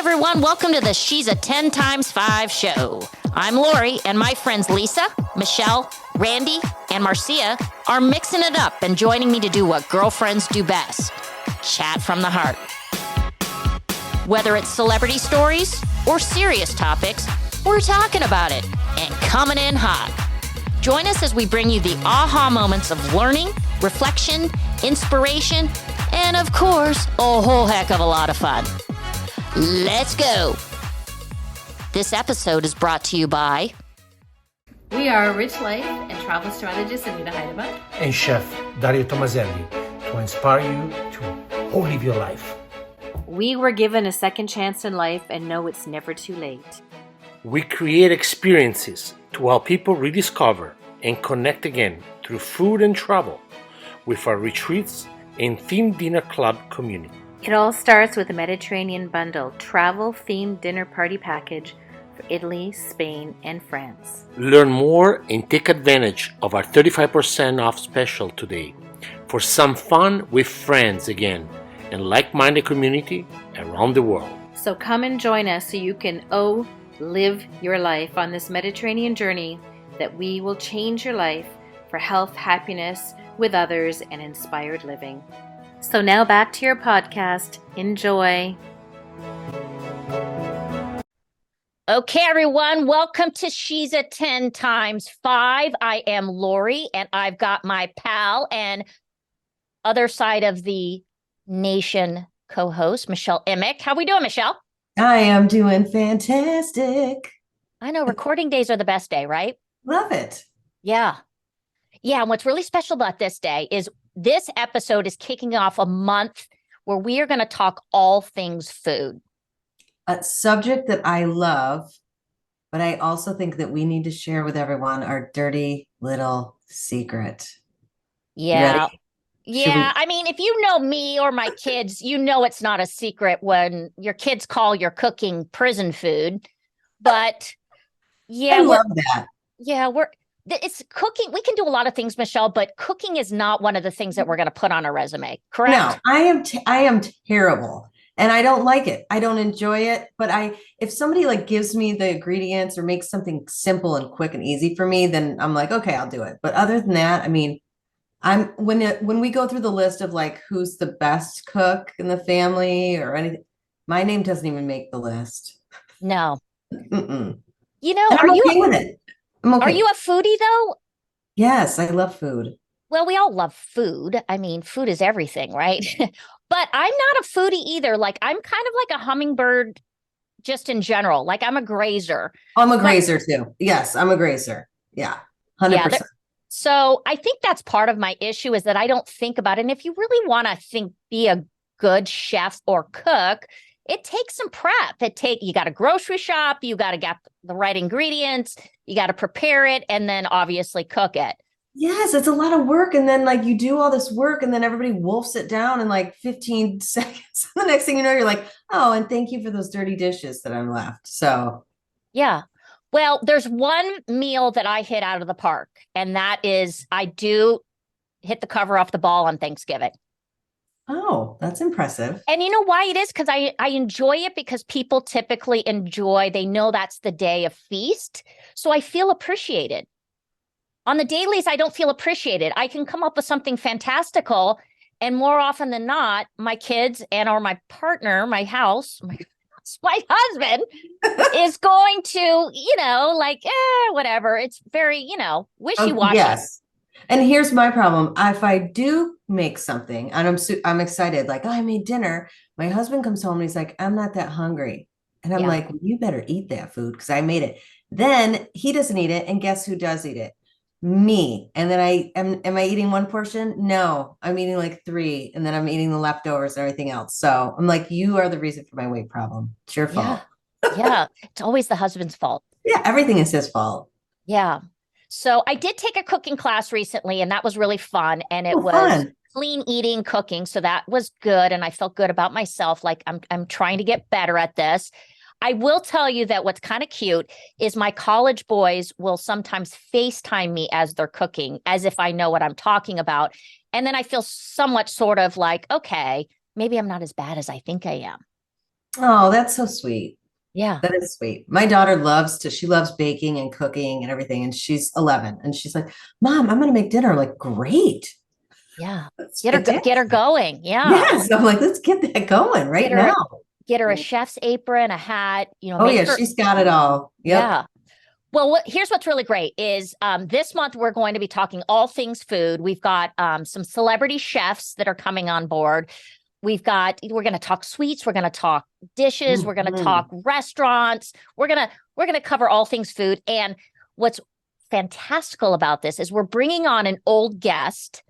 everyone. Welcome to the She's a 10 times 5 show. I'm Lori, and my friends Lisa, Michelle, Randy, and Marcia are mixing it up and joining me to do what girlfriends do best, chat from the heart. Whether it's celebrity stories or serious topics, we're talking about it and coming in hot. Join us as we bring you the aha moments of learning, reflection, inspiration, and of course, a whole heck of a lot of fun. Let's go. This episode is brought to you by... We are Rich Life and travel strategist Anita and Chef Dario Tomaselli to inspire you to whole live your life. We were given a second chance in life and know it's never too late. We create experiences to help people rediscover and connect again through food and travel with our retreats and themed dinner club community. It all starts with a Mediterranean bundle travel-themed dinner party package for Italy, Spain, and France. Learn more and take advantage of our 35% off special today for some fun with friends again and like-minded community around the world. So come and join us so you can live your life on this Mediterranean journey that we will change your life for health, happiness with others, and inspired living. So now back to your podcast. Enjoy. Okay, everyone, welcome to She's a 10 times 5. I am Lori, and I've got my pal and other side of the nation co-host, Michelle Emick. How we doing, Michelle? I am doing fantastic. I know recording days are the best day, right? Love it. Yeah. Yeah, and what's really special about this day is this episode is kicking off a month where we are going to talk all things food. A subject that I love, but I also think that we need to share with everyone our dirty little secret. Yeah. Yeah. I mean, if you know me or my kids, you know it's not a secret when your kids call your cooking prison food. But yeah, I love that. Yeah, it's cooking. We can do a lot of things, Michelle, but cooking is not one of the things that we're going to put on a resume. Correct? No, I am terrible and I don't like it. I don't enjoy it, but if somebody like gives me the ingredients or makes something simple and quick and easy for me, then I'm like, okay, I'll do it. But other than that, I mean, when we go through the list of like who's the best cook in the family or anything, my name doesn't even make the list. No. Mm-mm. You know, I'm okay with it. I'm okay. Are you a foodie though? Yes, I love food. Well, we all love food. I mean, food is everything, right? But I'm not a foodie either. Like I'm kind of like a hummingbird just in general. Like I'm a grazer. I'm a grazer too. Yes, I'm a grazer. Yeah, 100%. Yeah, so I think that's part of my issue is that I don't think about it. And if you really want to be a good chef or cook, it takes some prep. You got to grocery shop, you got to get the right ingredients, you got to prepare it, and then obviously cook it. Yes, it's a lot of work. And then like you do all this work and then everybody wolfs it down in like 15 seconds. The next thing you know, you're like, oh, and thank you for those dirty dishes that I'm left. So yeah. Well, there's one meal that I hit out of the park, and that is I do hit the cover off the ball on Thanksgiving. Oh, that's impressive. And you know why it is? Because I enjoy it because people typically they know that's the day of feast. So I feel appreciated. On the dailies, I don't feel appreciated. I can come up with something fantastical. And more often than not, my kids or my partner, my husband is going to, whatever. It's very, wishy-washy. Yes. And here's my problem. If I do make something and I'm excited, like, oh, I made dinner. My husband comes home and he's like, I'm not that hungry. And I'm like, well, you better eat that food because I made it. Then he doesn't eat it. And guess who does eat it? Me. And then am I eating one portion? No, I'm eating like 3. And then I'm eating the leftovers and everything else. So I'm like, you are the reason for my weight problem. It's your fault. Yeah. It's always the husband's fault. Yeah. Everything is his fault. Yeah. So I did take a cooking class recently, and that was really fun. And it was fun. Clean eating cooking. So that was good. And I felt good about myself. Like I'm trying to get better at this. I will tell you that what's kind of cute is my college boys will sometimes FaceTime me as they're cooking, as if I know what I'm talking about. And then I feel somewhat sort of like, okay, maybe I'm not as bad as I think I am. Oh, that's so sweet. Yeah. That is sweet. My daughter she loves baking and cooking and everything. And she's 11 and she's like, Mom, I'm going to make dinner. I'm like, great. Yeah. That's Get her fantastic. going. Yeah. Yes. I'm like, let's get that going Get right her now. a, get her a chef's apron, a hat, Oh, make yeah. her. She's got it all. Yep. Yeah. Well, here's what's really great is this month we're going to be talking all things food. We've got some celebrity chefs that are coming on board. We're going to talk sweets, we're going to talk dishes, we're going to talk Mhm. restaurants. We're going to cover all things food. And what's fantastical about this is we're bringing on an old guest,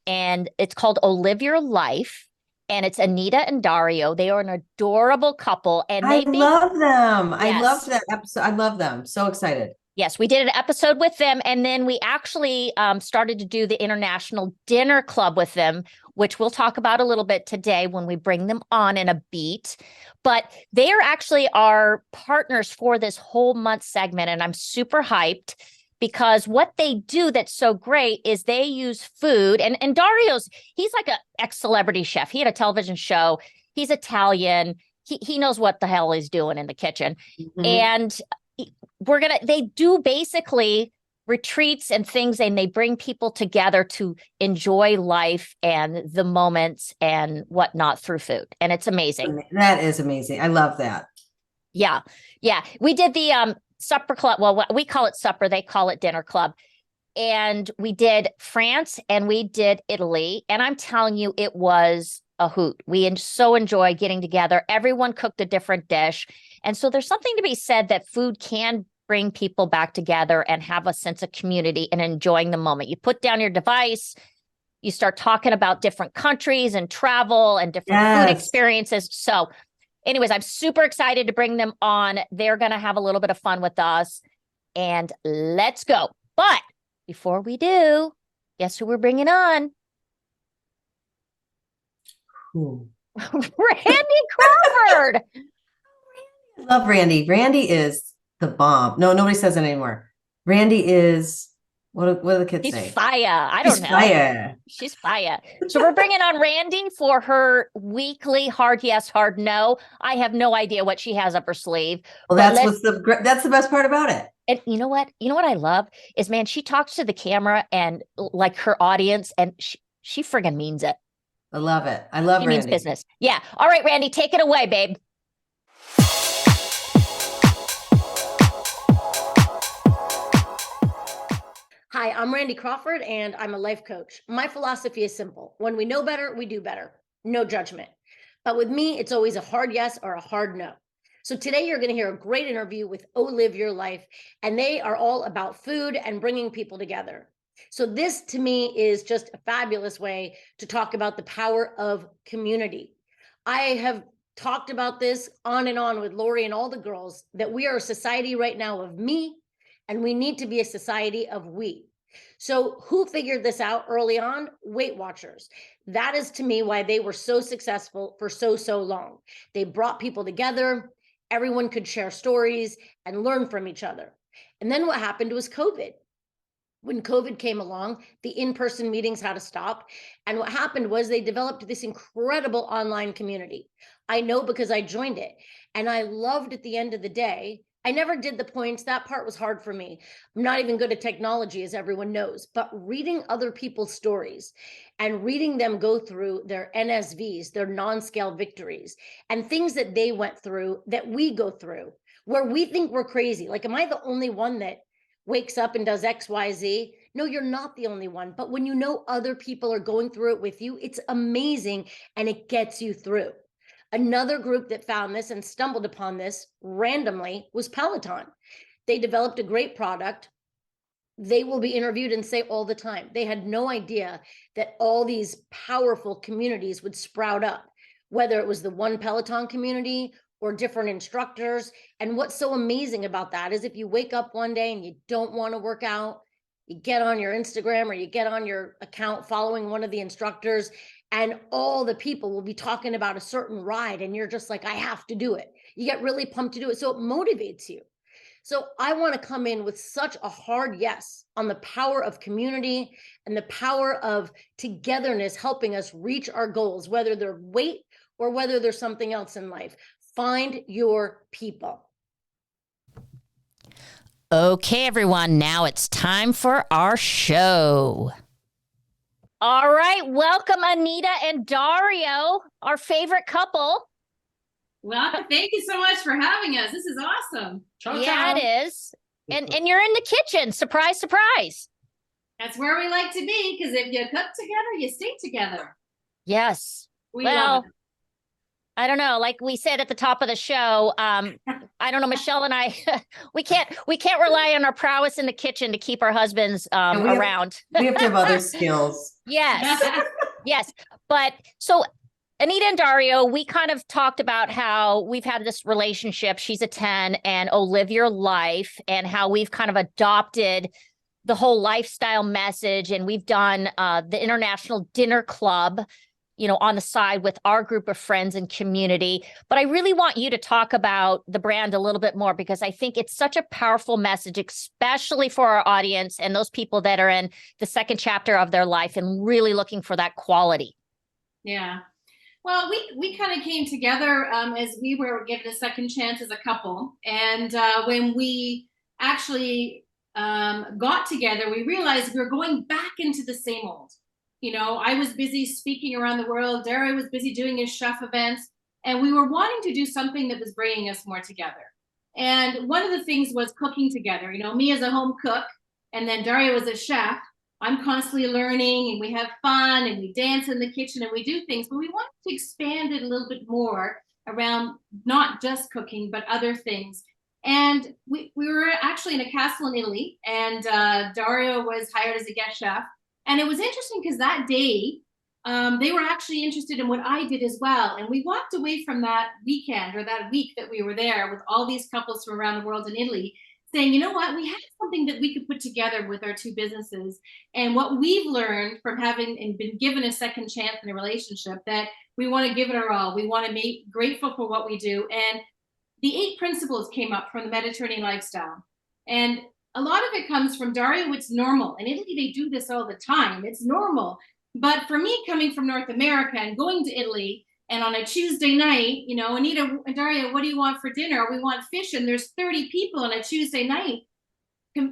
and it's called Oh Live Your Life. And it's Anita and Dario. They are an adorable couple, and I they make. love them. I loved Yes. that episode. I love them. So excited. Yes, we did an episode with them, and then we actually started to do the International Dinner Club with them, which we'll talk about a little bit today when we bring them on in a beat. But they are actually our partners for this whole month segment, and I'm super hyped because what they do that's so great is they use food, and Dario's, he's like an ex-celebrity chef. He had a television show. He's Italian. He knows what the hell he's doing in the kitchen. Mhm. And they do basically retreats and things, and they bring people together to enjoy life and the moments and whatnot through food, and it's amazing. That is amazing. I love that. Yeah. We did the supper club. Well, we call it supper, they call it dinner club. And we did France and we did Italy, and I'm telling you, it was a hoot. We so enjoy getting together. Everyone cooked a different dish. And so there's something to be said that food can bring people back together and have a sense of community and enjoying the moment. You put down your device, you start talking about different countries and travel and different food Yes. experiences. So, anyways, I'm super excited to bring them on. They're going to have a little bit of fun with us, and let's go. But before we do, guess who we're bringing on? Ooh. Randy Crawford. I love Randy. Randy is the bomb. No, nobody says it anymore. Randy is what do the kids He's say? fire. I He's don't know. fire. She's fire. So we're bringing on Randy for her weekly hard yes, hard no. I have no idea what she has up her sleeve. Well, But that's the best part about it. and you know what? You know what I love is, man, she talks to the camera and like her audience, and she friggin' means it. I love it. I love She means Randy. business. Yeah. All right, Randy, take it away, babe. Hi, I'm Randy Crawford, and I'm a life coach. My philosophy is simple. When we know better, we do better. No judgment. But with me, it's always a hard yes or a hard no. So today you're going to hear a great interview with Oh Live Your Life, and they are all about food and bringing people together. So this to me is just a fabulous way to talk about the power of community. I have talked about this on and on with Lori and all the girls, that we are a society right now of me, and we need to be a society of we. So who figured this out early on? Weight Watchers. That is to me why they were so successful for so long. They brought people together. Everyone could share stories and learn from each other. And then what happened was COVID. When COVID came along, the in-person meetings had to stop. And what happened was they developed this incredible online community. I know because I joined it. And I loved, at the end of the day, I never did the points. That part was hard for me. I'm not even good at technology, as everyone knows, but reading other people's stories and reading them go through their NSVs, their non-scale victories, and things that they went through that we go through, where we think we're crazy. Like, am I the only one that wakes up and does XYZ? No, you're not the only one. But when you know other people are going through it with you, it's amazing, and it gets you through. Another group that found this and stumbled upon this randomly was Peloton. They developed a great product. They will be interviewed and say all the time, they had no idea that all these powerful communities would sprout up, whether it was the one Peloton community or different instructors. And what's so amazing about that is, if you wake up one day and you don't want to work out, you get on your Instagram or you get on your account following one of the instructors, and all the people will be talking about a certain ride, and you're just like, I have to do it. You get really pumped to do it. So it motivates you. So I want to come in with such a hard yes on the power of community and the power of togetherness, helping us reach our goals, whether they're weight or whether there's something else in life. Find your people. Okay, everyone, now it's time for our show. All right, welcome Anita and Dario, our favorite couple. Well, thank you so much for having us. This is awesome. Yeah, it is. And you're in the kitchen. Surprise, surprise. That's where we like to be, because if you cook together, you stay together. Yes. We love it. I don't know. Like we said at the top of the show, I don't know, Michelle and I, we can't rely on our prowess in the kitchen to keep our husbands around. We have to have other skills. Yes. Yes. But so Anita and Dario, we kind of talked about how we've had this relationship. She's a 10 and live your life, and how we've kind of adopted the whole lifestyle message. And we've done the International Dinner Club, on the side with our group of friends and community. But I really want you to talk about the brand a little bit more, because I think it's such a powerful message, especially for our audience and those people that are in the second chapter of their life and really looking for that quality. Yeah. Well, we kind of came together as we were given a second chance as a couple. And when we actually got together, we realized we were going back into the same old. I was busy speaking around the world. Dario was busy doing his chef events. And we were wanting to do something that was bringing us more together. And one of the things was cooking together. Me as a home cook, and then Dario as a chef. I'm constantly learning, and we have fun, and we dance in the kitchen, and we do things. But we wanted to expand it a little bit more around not just cooking, but other things. And we were actually in a castle in Italy, and Dario was hired as a guest chef. And it was interesting because that day, they were actually interested in what I did as well. And we walked away from that weekend, or that week that we were there with all these couples from around the world in Italy, saying, you know what, we have something that we could put together with our two businesses. And what we've learned from having and been given a second chance in a relationship, that we want to give it our all. We want to be grateful for what we do. And the 8 principles came up from the Mediterranean lifestyle. And a lot of it comes from Dario. It's normal. In Italy, they do this all the time. It's normal. But for me, coming from North America and going to Italy, and on a Tuesday night, Anita and Dario, what do you want for dinner? We want fish. And there's 30 people on a Tuesday night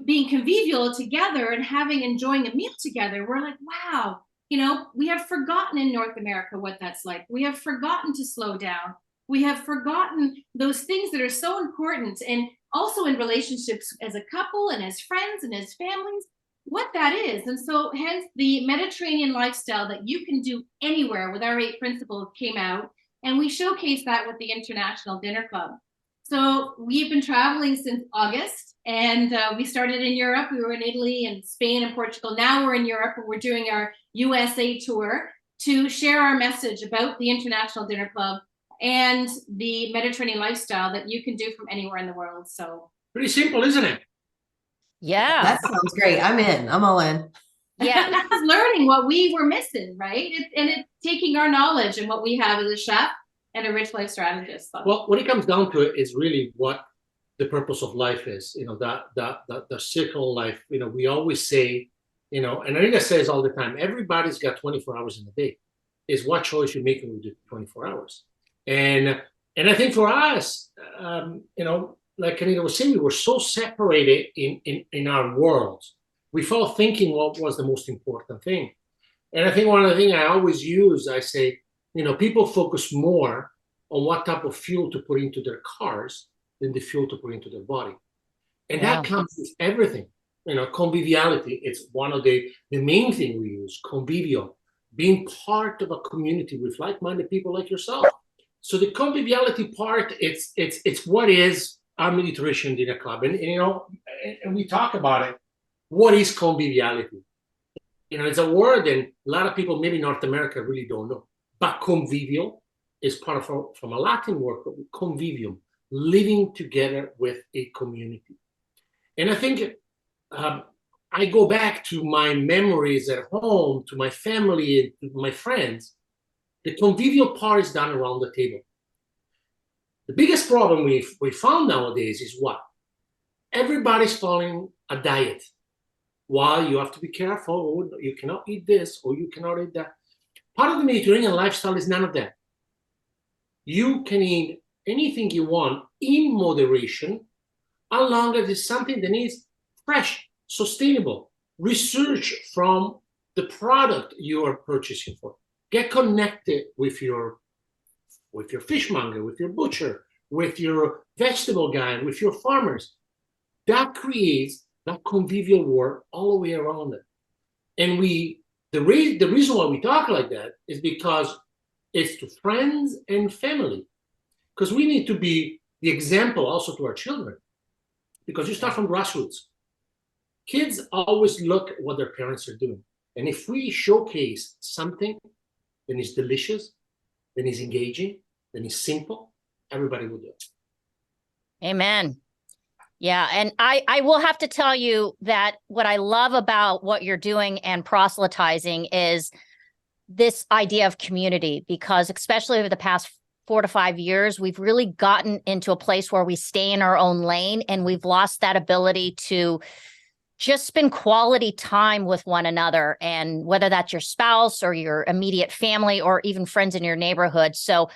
being convivial together and enjoying a meal together. We're like, wow, we have forgotten in North America what that's like. We have forgotten to slow down. We have forgotten those things that are so important. And also in relationships as a couple and as friends and as families, what that is. And so hence the Mediterranean lifestyle that you can do anywhere with our 8 principles came out. And we showcased that with the International Dinner Club. So we've been traveling since August, and we started in Europe. We were in Italy and Spain and Portugal. Now we're in Europe, and we're doing our USA tour to share our message about the International Dinner Club and the Mediterranean lifestyle that you can do from anywhere in the world. So Pretty simple, isn't it? Yeah. That sounds great. I'm in. I'm all in. Yeah. That's learning what we were missing, right? It's taking our knowledge and what we have as a chef and a rich life strategist. So. Well, when it comes down to it, is really what the purpose of life is. The circle of life. We always say, and Anita says all the time, everybody's got 24 hours in a day. Is what choice you make with the 24 hours. And I think for us, like Anita was saying, we were so separated in our worlds. We felt thinking what was the most important thing. And I think one of the things I always use, I say, people focus more on what type of fuel to put into their cars than the fuel to put into their body. And that comes with everything. Conviviality, it's one of the main thing we use, convivial, being part of a community with like-minded people like yourself. So the conviviality part, it's what is our Mediterranean Dinner Club. And we talk about it. What is conviviality? It's a word and a lot of people, maybe North America, really don't know. But convivial is part of from a Latin word, convivium, living together with a community. And I think I go back to my memories at home, to my family, and to my friends. The convivial part is done around the table. The biggest problem we found nowadays is what? Everybody's following a diet. Why? You have to be careful. Oh, you cannot eat this, or you cannot eat that. Part of the Mediterranean lifestyle is none of that. You can eat anything you want in moderation, as long as it's something that is fresh, sustainable. Research from the product you are purchasing for. Get connected with your fishmonger, with your butcher, with your vegetable guy, with your farmers. That creates that convivial world all the way around it. And the reason why we talk like that is because it's to friends and family. Because we need to be the example also to our children. Because you start from grassroots. Kids always look at what their parents are doing. And if we showcase something that is delicious, that is engaging, that is simple, everybody will do it. Amen. Yeah. And I will have to tell you that what I love about what you're doing and proselytizing is this idea of community, because especially over the past 4 to 5 years, we've really gotten into a place where we stay in our own lane and we've lost that ability to just spend quality time with one another, and whether that's your spouse or your immediate family or even friends in your neighborhood. So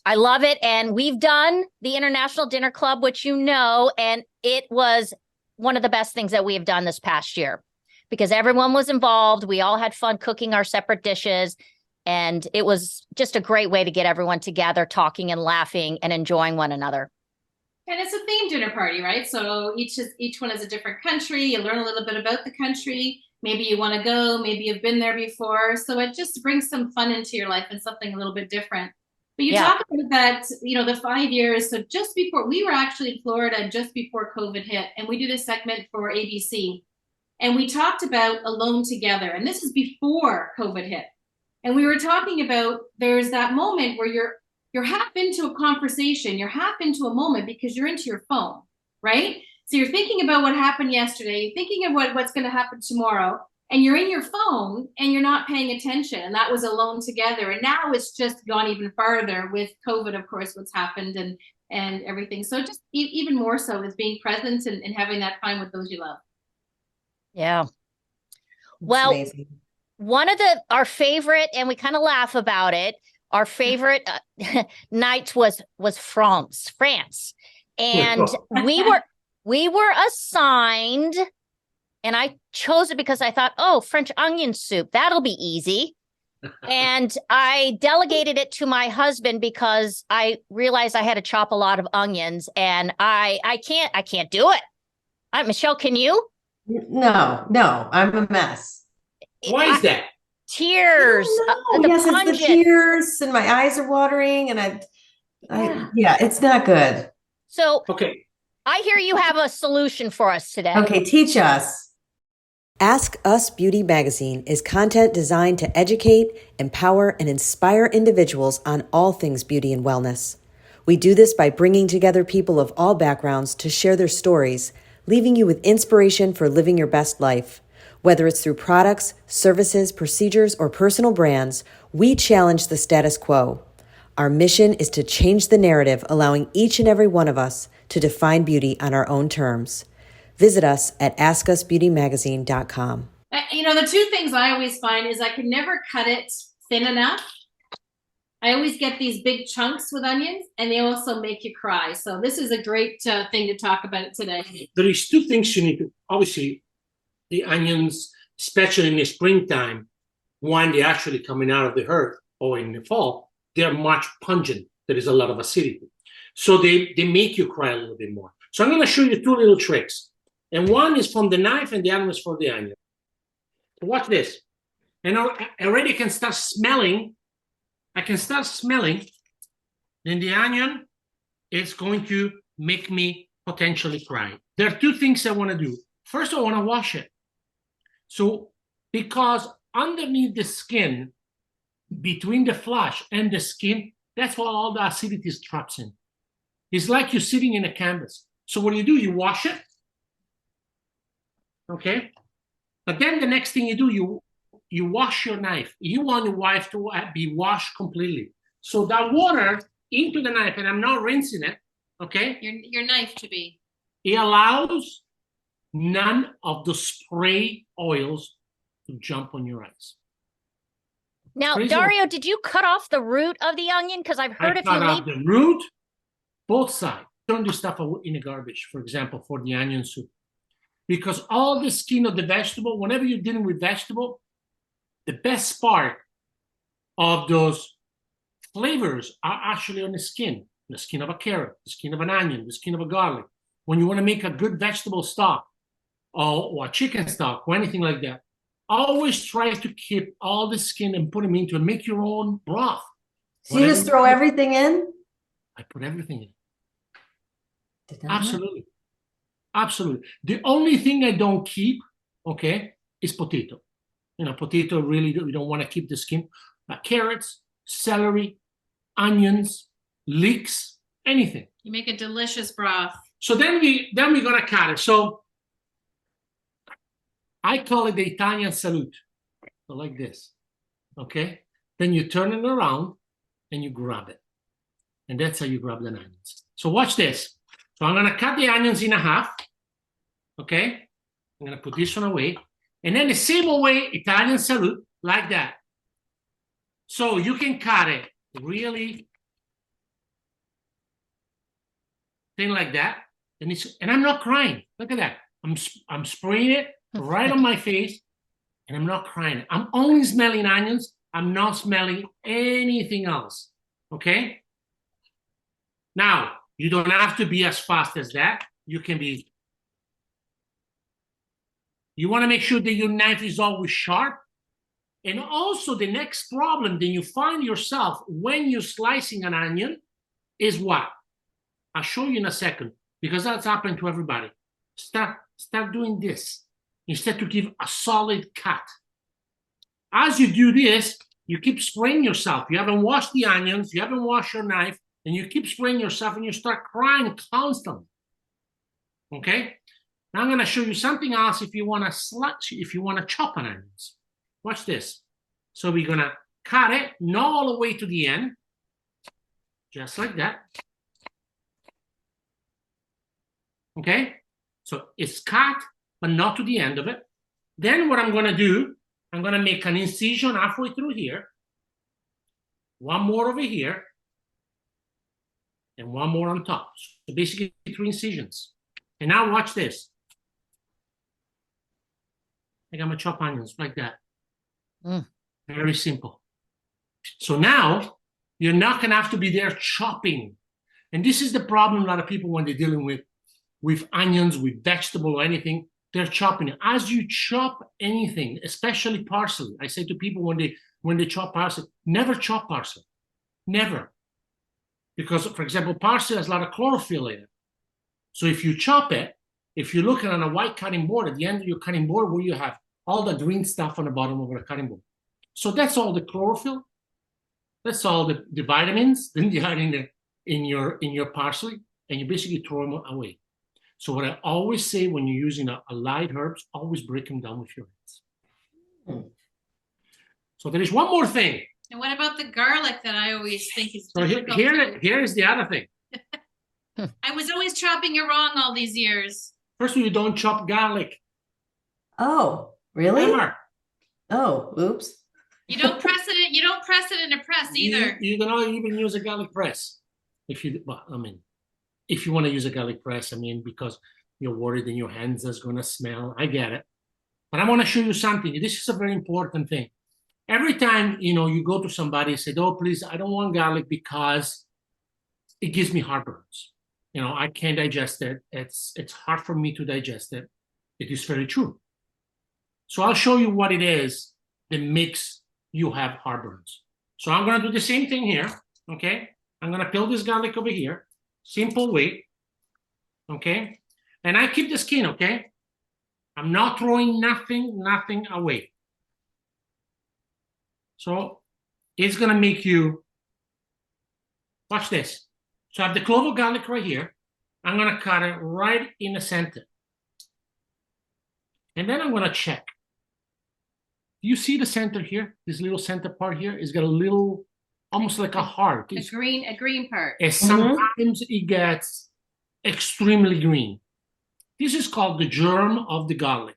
I love it. And we've done the International Dinner Club, which you know, and it was one of the best things that we have done this past year because everyone was involved. We all had fun cooking our separate dishes. And it was just a great way to get everyone together, talking and laughing and enjoying one another. And it's a themed dinner party, right? So each one is a different country. You learn a little bit about the country. Maybe you want to go. Maybe you've been there before. So it just brings some fun into your life and something a little bit different. But you talk about that, the 5 years. So just before, we were actually in Florida just before COVID hit. And we did a segment for ABC. And we talked about Alone Together. And this is before COVID hit. And we were talking about there's that moment where you're half into a conversation, you're half into a moment because you're into your phone, right? So you're thinking about what happened yesterday, you're thinking of what's going to happen tomorrow, and you're in your phone and you're not paying attention. And that was Alone Together. And now it's just gone even farther with COVID, of course, what's happened and everything. So just even more so is being present and having that time with those you love. Yeah. It's Well, amazing. one of our favorite, and we kind of laugh about it, our favorite night was France. And we were assigned, and I chose it because I thought, oh, French onion soup, that'll be easy. And I delegated it to my husband because I realized I had to chop a lot of onions, and I can't do it. Michelle, can you? No, I'm a mess. Why is that? Tears. Yes, it's the tears, and my eyes are watering, and it's not good. So okay, I hear you have a solution for us today. Okay, teach us. Ask Us Beauty Magazine is content designed to educate, empower, and inspire individuals on all things beauty and wellness. We do this by bringing together people of all backgrounds to share their stories, leaving you with inspiration for living your best life. Whether it's through products, services, procedures, or personal brands, we challenge the status quo. Our mission is to change the narrative, allowing each and every one of us to define beauty on our own terms. Visit us at askusbeautymagazine.com. The two things I always find is I can never cut it thin enough. I always get these big chunks with onions, and they also make you cry. So this is a great thing to talk about today. There is two things you need to, obviously, the onions, especially in the springtime, when they're actually coming out of the earth, or in the fall, they're much pungent. There is a lot of acidity. So they make you cry a little bit more. So I'm going to show you two little tricks. And one is from the knife and the other is for the onion. So watch this. And I already can start smelling. I can start smelling. Then the onion is going to make me potentially cry. There are two things I want to do. First, I want to wash it. So, because underneath the skin, between the flesh and the skin, that's where all the acidity is trapped in. It's like you're sitting in a canvas. So what do? You wash it. Okay? But then the next thing you do, you wash your knife. You want your knife to be washed completely. So that water into the knife, and I'm not rinsing it, okay? Your knife to be. It allows none of the spray oils to jump on your eyes. Now, Crazy. Dario, did you cut off the root of the onion? Because I've heard I if you cut leave out the root, both sides. Turn this stuff in the garbage, for example, for the onion soup. Because all the skin of the vegetable, whenever you're dealing with vegetable, the best part of those flavors are actually on the skin of a carrot, the skin of an onion, the skin of a garlic. When you want to make a good vegetable stock or a chicken stock or anything like that, always try to keep all the skin and put them into and make your own broth. So you just throw everything in? I put everything in. Absolutely. Absolutely. The only thing I don't keep, okay, is potato. Potato really, you don't want to keep the skin. But carrots, celery, onions, leeks, anything. You make a delicious broth. So then we're gonna cut it. So I call it the Italian salute. So like this, okay? Then you turn it around and you grab it. And that's how you grab the onions. So watch this. So I'm gonna cut the onions in half, okay? I'm gonna put this one away. And then the same way, Italian salute, like that. So you can cut it really thin like that. And I'm not crying. Look at that. I'm spraying it right on my face, and I'm not crying. I'm only smelling onions. I'm not smelling anything else. Okay? Now, you don't have to be as fast as that. You can be. You want to make sure that your knife is always sharp. And also, the next problem that you find yourself when you're slicing an onion is what? I'll show you in a second, because that's happening to everybody. Start doing this instead to give a solid cut. As you do this, you keep spraying yourself. You haven't washed the onions, you haven't washed your knife, and you keep spraying yourself, and you start crying constantly. Okay? Now I'm going to show you something else if you want to chop an onions. Watch this. So we're going to cut it, not all the way to the end, just like that. Okay? So it's cut, but not to the end of it. Then what I'm going to do, I'm going to make an incision halfway through here, one more over here, and one more on top. So basically 3 incisions. And now watch this. I'm going to chop onions like that. Very simple. So now you're not going to have to be there chopping. And this is the problem a lot of people when they're dealing with onions, with vegetable or anything, they're chopping it. As you chop anything, especially parsley, I say to people when they chop parsley, never chop parsley. Never. Because, for example, parsley has a lot of chlorophyll in it. So if you chop it, if you're looking on a white cutting board, at the end of your cutting board where you have all the green stuff on the bottom of the cutting board. So that's all the chlorophyll. That's all the vitamins that you have in your parsley, and you basically throw them away. So what I always say when you're using a light herbs, always break them down with your hands. So there is one more thing. And what about the garlic that I always think is so here is the other thing. I was always chopping it wrong all these years. First of all, you don't chop garlic. Oh, really? Never. Oh, oops. You don't press it. You don't press it in a press either. You don't even use a garlic press. If you want to use a garlic press, because you're worried that your hands is going to smell. I get it. But I want to show you something. This is a very important thing. Every time, you go to somebody and say, oh, please, I don't want garlic because it gives me heartburns. I can't digest it. It's hard for me to digest it. It is very true. So I'll show you what it is that makes you have heartburns. So I'm going to do the same thing here, okay? I'm going to peel this garlic over here. Simple way, okay? And I keep the skin, okay? I'm not throwing nothing away. So it's going to make you, watch this. So I have the clove of garlic right here. I'm going to cut it right in the center. And then I'm going to check. Do you see the center here? This little center part here? It's got a little, almost like a heart. A green part. And sometimes it gets extremely green. This is called the germ of the garlic.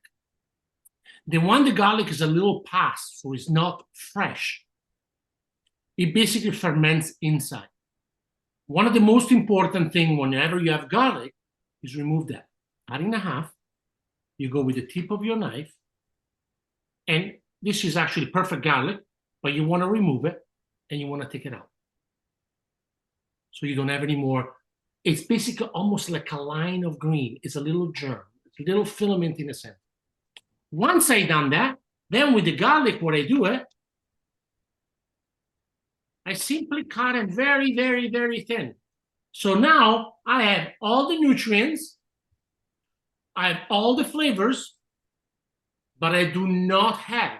The garlic is a little past, so it's not fresh. it basically ferments inside. One of the most important things whenever you have garlic is remove that. Cut in half. You go with the tip of your knife. And this is actually perfect garlic, but you want to remove it and you want to take it out. So you don't have any more. It's basically almost like a line of green. It's a little germ, it's a little filament in the center. Once I done that, then with the garlic, what I do I simply cut it very, very, very thin. So now I have all the nutrients, I have all the flavors, but I do not have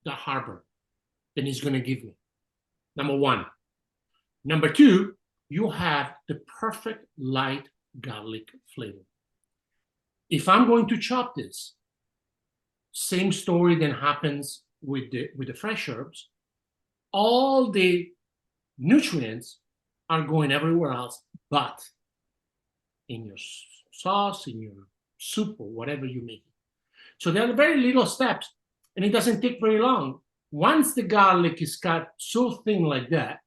the heartburn that it's going to give me. Number one. Number two, you have the perfect light garlic flavor. If I'm going to chop this, same story then happens with the fresh herbs. All the nutrients are going everywhere else but in your sauce, in your soup, or whatever you make. So there are very little steps, and it doesn't take very long. Once the garlic is cut so thin like that,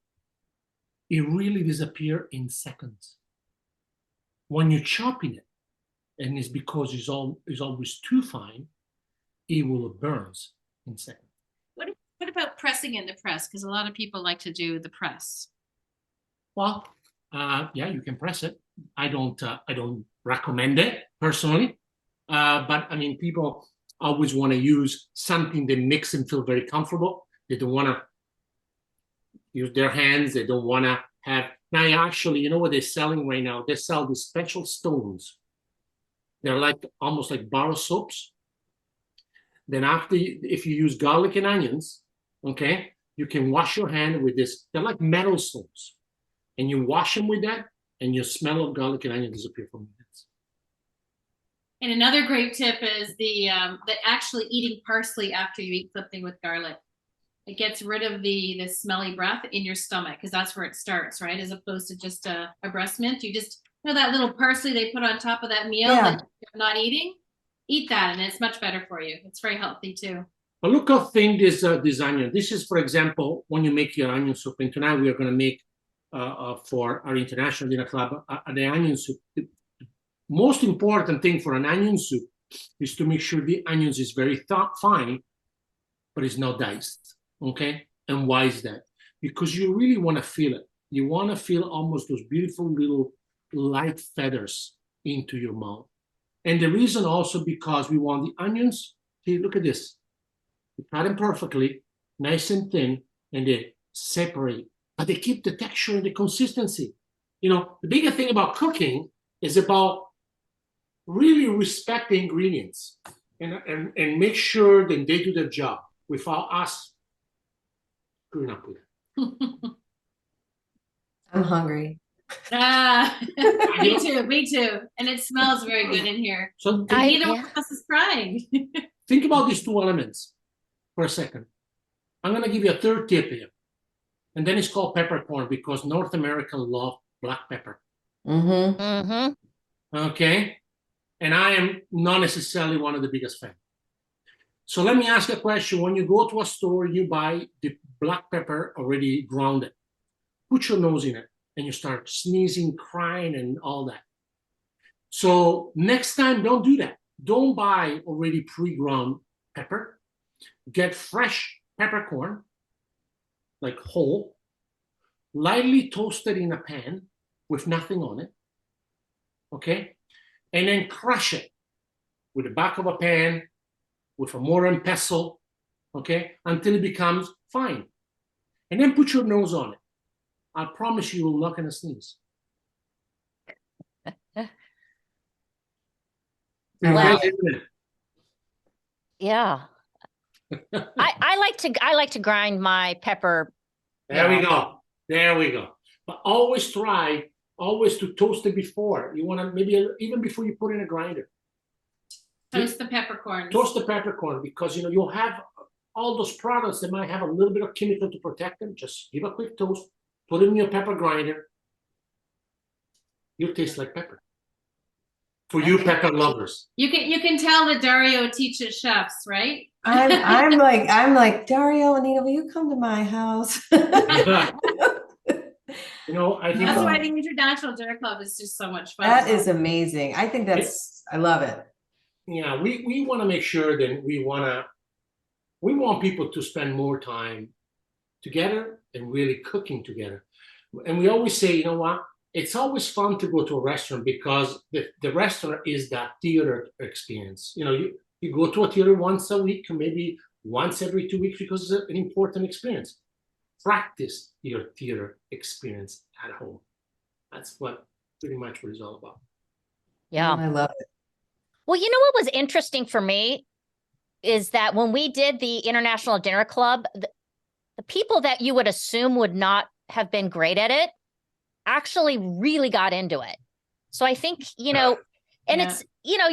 it really disappears in seconds. When you're chopping it, and it's because it's always too fine, it will burn in seconds. What about pressing in the press? Because a lot of people like to do the press. Well, yeah, you can press it. I don't recommend it personally, but I mean, people always want to use something that makes them feel very comfortable. They don't want to use their hands. They don't want to have. Now, actually, you know what they're selling right now? They sell these special stones. They're like almost like bar soaps. Then if you use garlic and onions, okay, you can wash your hand with this. They're like metal stones. And you wash them with that, and your smell of garlic and onion disappear from minutes. And another great tip is the actually eating parsley after you eat something with garlic. It gets rid of the smelly breath in your stomach, because that's where it starts, right? As opposed to just a breast mint. You just, that little parsley they put on top of that meal that you're not eating, eat that, and it's much better for you. It's very healthy too. But look how thin this onion. This is, for example, when you make your onion soup. And tonight we are going to make for our international dinner club the onion soup. The most important thing for an onion soup is to make sure the onions is very fine, but it's not diced. Okay? And why is that? Because you really want to feel it. You want to feel almost those beautiful little light feathers into your mouth. And the reason also because we want the onions, see, look at this. We cut them perfectly, nice and thin, and they separate. But they keep the texture and the consistency. The bigger thing about cooking is about really respect the ingredients and make sure that they do their job without us screwing up with it. I'm hungry. Me too. And it smells very good in here. So neither one of us is crying. Think about these two elements for a second. I'm going to give you a third tip here. And then it's called peppercorn, because North America love black pepper. Mm-hmm. Mm-hmm. Okay? And I am not necessarily one of the biggest fans. So let me ask you a question. When you go to a store, you buy the black pepper already grounded. Put your nose in it, and you start sneezing, crying, and all that. So next time, don't do that. Don't buy already pre-ground pepper. Get fresh peppercorn, like whole, lightly toasted in a pan with nothing on it, okay? And then crush it with the back of a pan, with a mortar and pestle, okay? Until it becomes fine. And then put your nose on it. I promise you will not gonna sneeze. Well, yeah. I like to grind my pepper. There we go. But always try to toast it before. You want to maybe even before you put in a grinder. Toast the peppercorn. Toast the peppercorn, because you'll have all those products that might have a little bit of chemical to protect them. Just give a quick toast, put it in your pepper grinder. You'll taste like pepper. For you pepper lovers. You can tell that Dario teaches chefs, right? I'm like, Dario, Anita, will you come to my house? You know, I think That's why the International Dinner Club is just so much fun. That is amazing. I think I love it. Yeah, we want to make sure that we want people to spend more time together and really cooking together. And we always say, you know what? It's always fun to go to a restaurant because the restaurant is that theater experience. You know, you go to a theater once a week, or maybe once every 2 weeks because it's an important experience. Practice your theater experience at home. That's pretty much what it's all about. Yeah. I love it. Well, you know what was interesting for me is that when we did the International Dinner Club, the people that you would assume would not have been great at it actually really got into it. So I think, you know, and it's, you know,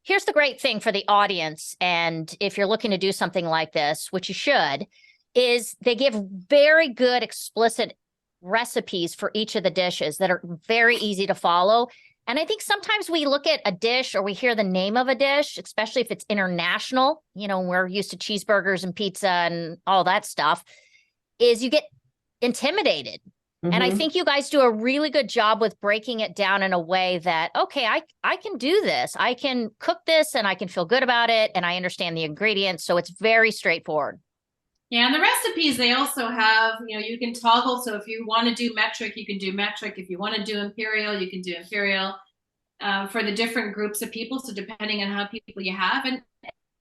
here's the great thing for the audience. And if you're looking to do something like this, which you should, is they give very good explicit recipes for each of the dishes that are very easy to follow. And I think sometimes we look at a dish or we hear the name of a dish, especially if it's international, you know, we're used to cheeseburgers and pizza and all that stuff, is you get intimidated. And I think you guys do a really good job with breaking it down in a way that, okay, I can do this. I can cook this and I can feel good about it. And I understand the ingredients. So it's very straightforward. Yeah, and the recipes, they also have, you know, you can toggle. So if you want to do metric, you can do metric. If you want to do imperial, you can do imperial for the different groups of people. So depending on how people you have.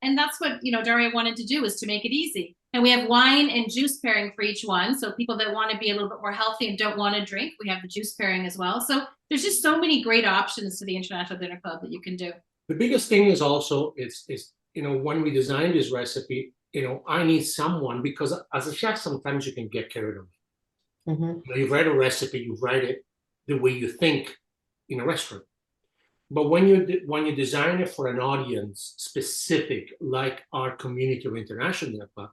And that's what, you know, Dario wanted to do, is to make it easy. And we have wine and juice pairing for each one. So people that want to be a little bit more healthy and don't want to drink, we have the juice pairing as well. So there's just so many great options to the International Dinner Club that you can do. The biggest thing is also, it's you know, when we designed this recipe, you know, I need someone, because as a chef, sometimes you can get carried away. You know, you write a recipe, you write it the way you think in a restaurant. But when you design it for an audience specific, like our community or International Dinner Club,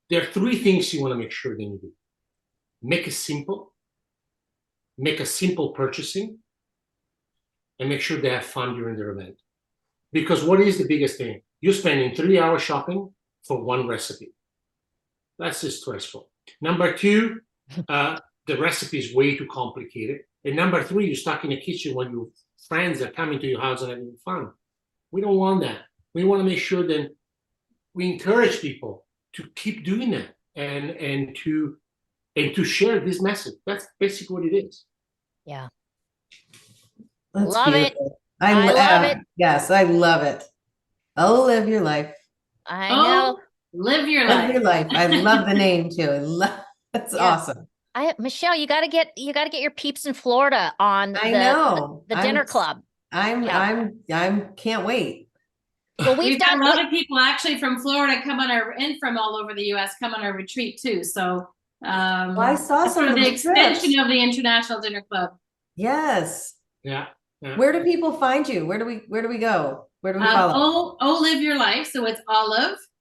there are three things you want to make sure that you do. Make it simple, make a simple purchasing, and make sure they have fun during their event. Because what is the biggest thing? You're spending 3 hours shopping for one recipe. That's just stressful. Number two, the recipe is way too complicated. And number three, you're stuck in the kitchen when your friends are coming to your house and having fun. We don't want that. We want to make sure that we encourage people to keep doing that and to share this message. That's basically what it is. Yeah. That's love beautiful. it. I love it. Yes, I love it. Oh, live your life. I know. Live your Live life. your life. I love the name too. That's awesome. Michelle, you got to get your peeps in Florida on the dinner club. I'm can't wait. Well, we've done a lot of people actually from Florida come on and from all over the U.S. come on our retreat too. So I saw some of the extension of the International Dinner Club. Yes. Yeah. Where do people find you? Where do we go? Where do we follow? Live Your Life. So it's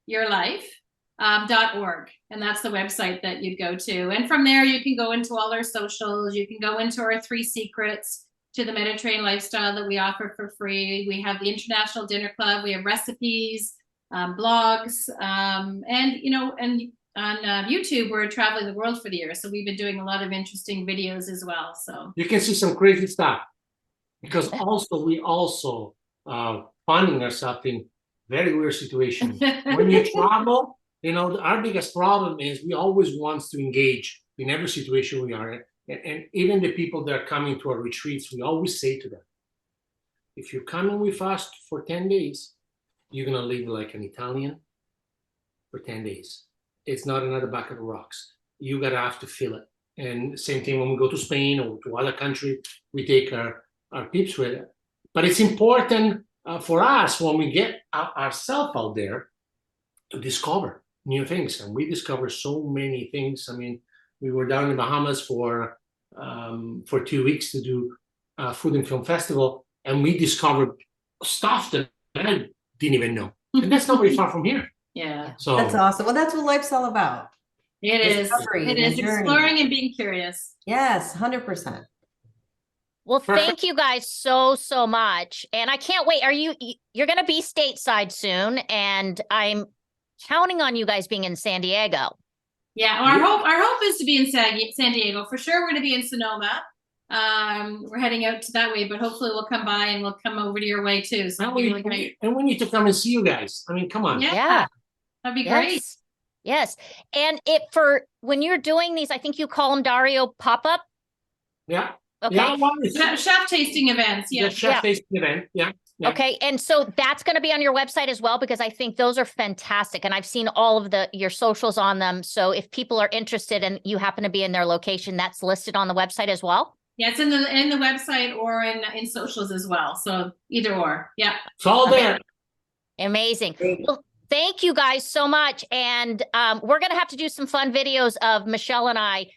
oliveyourlife.org. And that's the website that you'd go to. And from there, you can go into all our socials. You can go into our 3 secrets to the Mediterranean lifestyle that we offer for free. We have the International Dinner Club. We have recipes, blogs, and on YouTube, we're traveling the world for the year. So we've been doing a lot of interesting videos as well. So you can see some crazy stuff, because we also finding ourselves in very weird situations. When you travel, you know, our biggest problem is we always want to engage in every situation we are in. And even the people that are coming to our retreats, we always say to them, if you're coming with us for 10 days, you're going to live like an Italian for 10 days. It's not another bucket of rocks. You got to have to feel it. And same thing when we go to Spain or to other countries, we take our peeps with it. But it's important for us when we get ourselves out there to discover new things. And we discover so many things. I mean, we were down in the Bahamas for 2 weeks to do a food and film festival, and we discovered stuff that I didn't even know. And that's not very far from here. Yeah. So that's awesome. Well, that's what life's all about. It is exploring and being curious. Yes, 100%. Well, thank you guys so much. And I can't wait. You're going to be stateside soon. And I'm counting on you guys being in San Diego. Yeah, our hope is to be in San Diego. For sure, we're going to be in Sonoma. We're heading out to that way, but hopefully we'll come by and we'll come over to your way too. So we need to come and see you guys. I mean, come on. Yeah. That'd be great. Yes. And when you're doing these, I think you call them Dario pop-up. Yeah. Okay. Yeah, chef tasting events. Yeah. Chef tasting event. Yeah. Yeah. Okay. And so that's going to be on your website as well, because I think those are fantastic. And I've seen all of your socials on them. So if people are interested and you happen to be in their location, that's listed on the website as well. Yeah, it's in the website or in socials as well. So either or. Yeah. It's all there. Amazing. Well, thank you guys so much. And we're going to have to do some fun videos of Michelle and I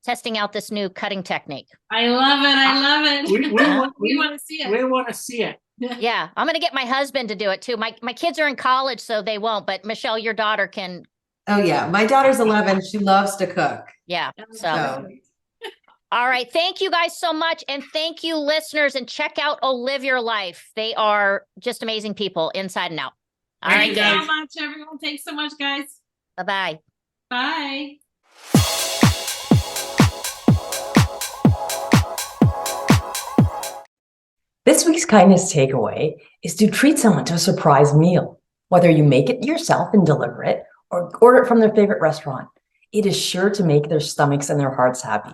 testing out this new cutting technique. I love it. We want to see it. We want to see it. Yeah, I'm going to get my husband to do it too. My kids are in college, so they won't. But Michelle, your daughter can. Oh yeah, my daughter's 11. She loves to cook. Yeah. So. All right. Thank you guys so much. And thank you, listeners. And check out Live Your Life. They are just amazing people inside and out. All right. Thank you so much, everyone. Thanks so much, guys. Bye-bye. Bye. This week's kindness takeaway is to treat someone to a surprise meal. Whether you make it yourself and deliver it or order it from their favorite restaurant, it is sure to make their stomachs and their hearts happy.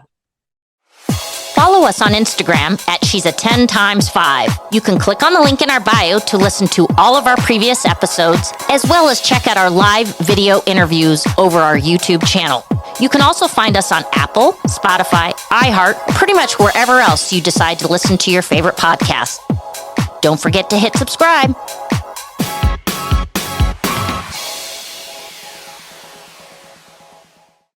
Follow us on Instagram at She's a 10 times 5. You can click on the link in our bio to listen to all of our previous episodes, as well as check out our live video interviews over our YouTube channel. You can also find us on Apple, Spotify, iHeart, pretty much wherever else you decide to listen to your favorite podcast. Don't forget to hit subscribe.